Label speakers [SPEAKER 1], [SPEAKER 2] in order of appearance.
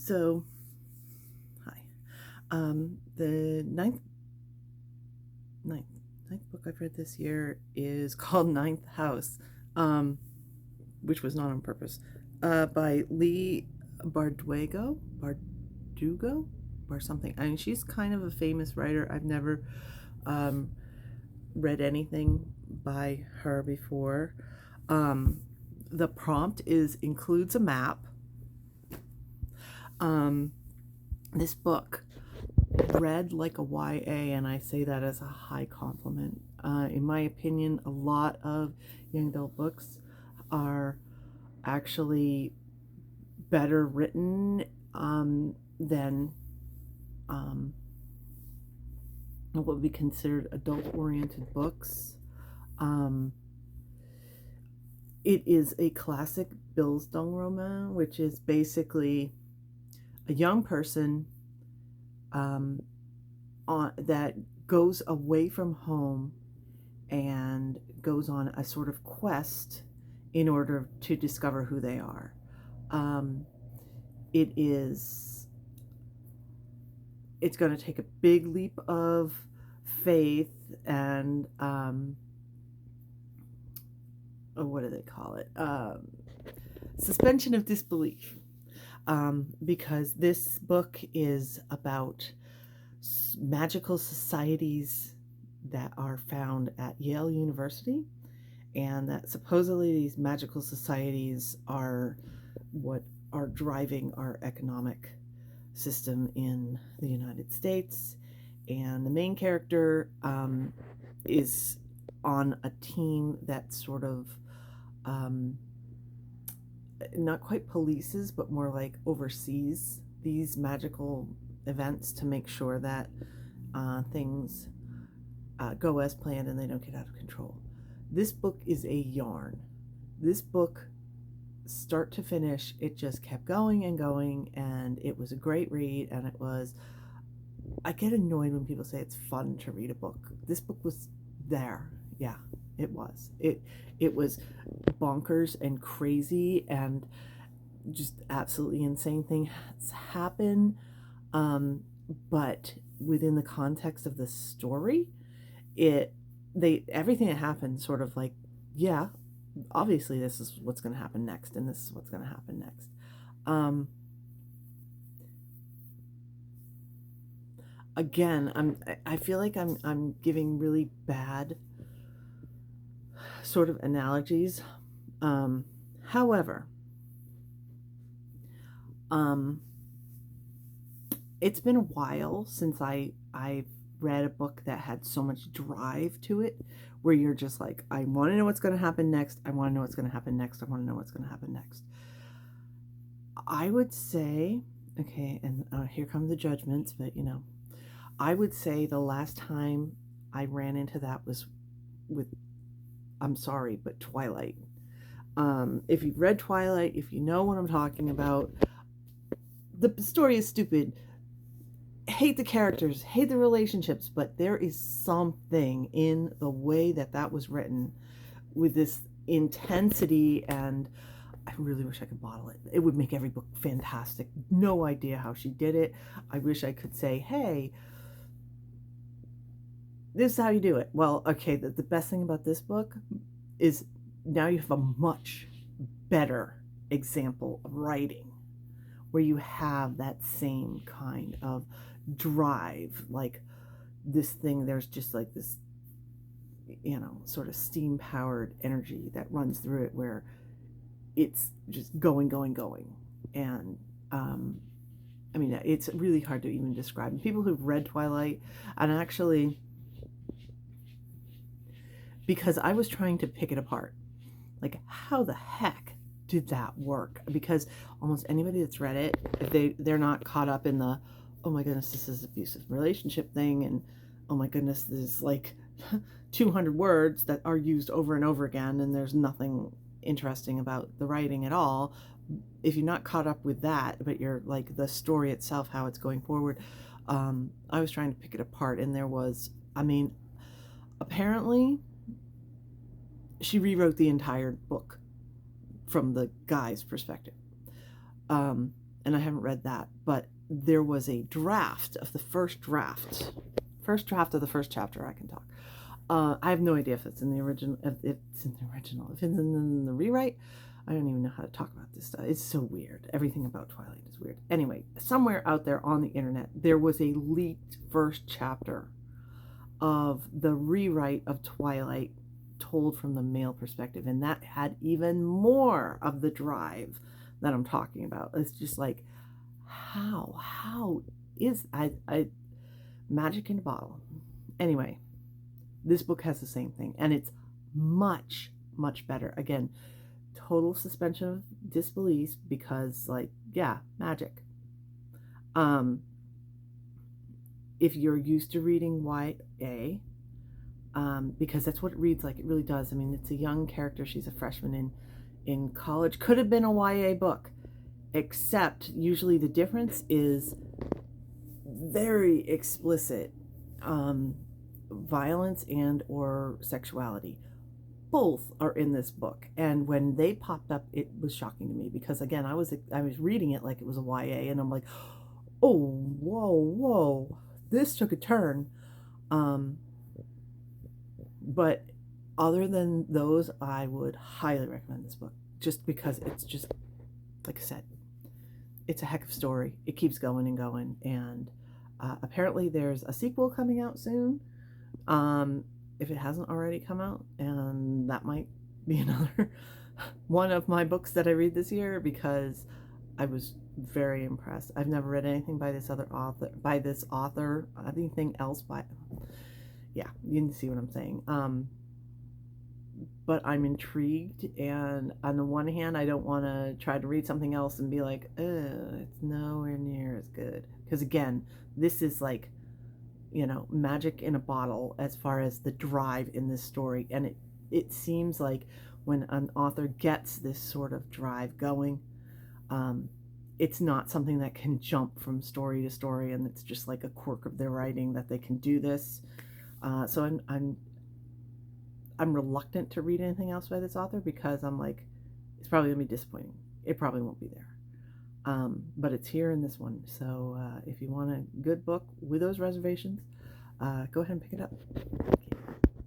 [SPEAKER 1] So, hi. The ninth, ninth book I've read this year is called Ninth House, um, which was not on purpose, by Lee Bardugo, or something. I mean, she's kind of a famous writer. I've never um, read anything by her before. Um, the prompt includes a map. Um, this book read like a YA, and I say that as a high compliment. In my opinion, a lot of young adult books are actually better written than what would be considered adult-oriented books. Um, it is a classic Bildungsroman, which is basically a young person that goes away from home and goes on a sort of quest in order to discover who they are. Um, it is it's going to take a big leap of faith and what do they call it? Suspension of disbelief. Because this book is about magical societies that are found at Yale University, and that supposedly these magical societies are what are driving our economic system in the United States. And the main character is on a team that sort of not quite polices, but more like oversees these magical events to make sure that things go as planned and they don't get out of control. This book is a yarn. This book, start to finish, it just kept going and going, and it was a great read. And I get annoyed when people say it's fun to read a book. This book was there. Yeah, it was. It was bonkers and crazy, and just absolutely insane things happen. But within the context of the story, everything that happened sort of like, yeah, obviously this is what's going to happen next, and this is what's going to happen next. Again, I feel like I'm giving really bad sort of analogies. However, it's been a while since I've read a book that had so much drive to it, where you're just like, I want to know what's going to happen next. I want to know what's going to happen next. I want to know what's going to happen next. I would say, okay, and here come the judgments, but I would say the last time I ran into that was with, I'm sorry, but Twilight. If you've read Twilight, if you know what I'm talking about, the story is stupid. Hate the characters, hate the relationships, but there is something in the way that was written with this intensity, and I really wish I could bottle it. It would make every book fantastic. No idea how she did it. I wish I could say, hey, this is how you do it. Well, okay, the best thing about this book is now you have a much better example of writing, where you have that same kind of drive, like this thing, there's just like this, sort of steam powered energy that runs through it, where it's just going, going, going. And I mean, it's really hard to even describe. And people who've read Twilight, and actually, because I was trying to pick it apart, like, how the heck did that work? Because almost anybody that's read it, if they're not caught up in the, oh my goodness, this is abusive relationship thing, and oh my goodness, there's like 200 words that are used over and over again, and there's nothing interesting about the writing at all. If you're not caught up with that, but you're like the story itself, how it's going forward, I was trying to pick it apart, and there was, I mean, apparently she rewrote the entire book from the guy's perspective. and I haven't read that, but there was a draft of the first draft of the first chapter. I can talk. I have no idea if it's in the original, if it's in the original, if it's in the rewrite. I don't even know how to talk about this stuff. It's so weird. Everything about Twilight is weird. Anyway, somewhere out there on the internet, there was a leaked first chapter of the rewrite of Twilight told from the male perspective, and that had even more of the drive that I'm talking about. It's just like, how is I magic in a bottle. Anyway, this book has the same thing, and it's much better. Again, total suspension of disbelief, because like, yeah, magic. If you're used to reading YA, because that's what it reads like, it really does. I mean, it's a young character. She's a freshman in college. Could have been a YA book, except usually the difference is very explicit violence and or sexuality. Both are in this book, and when they popped up, it was shocking to me, because again, I was reading it like it was a YA, and I'm like, oh, whoa, this took a turn. But other than those, I would highly recommend this book, just because it's just, like I said, it's a heck of a story. It keeps going and going, and apparently there's a sequel coming out soon, if it hasn't already come out, and that might be another one of my books that I read this year, because I was very impressed. I've never read anything by this author, anything else by, yeah, you can see what I'm saying. But I'm intrigued, and on the one hand, I don't want to try to read something else and be like, it's nowhere near as good, because again, this is like, magic in a bottle as far as the drive in this story. And it seems like when an author gets this sort of drive going, it's not something that can jump from story to story, and it's just like a quirk of their writing that they can do this. So I'm reluctant to read anything else by this author, because I'm like, it's probably gonna be disappointing. It probably won't be there. But it's here in this one. So if you want a good book with those reservations, go ahead and pick it up.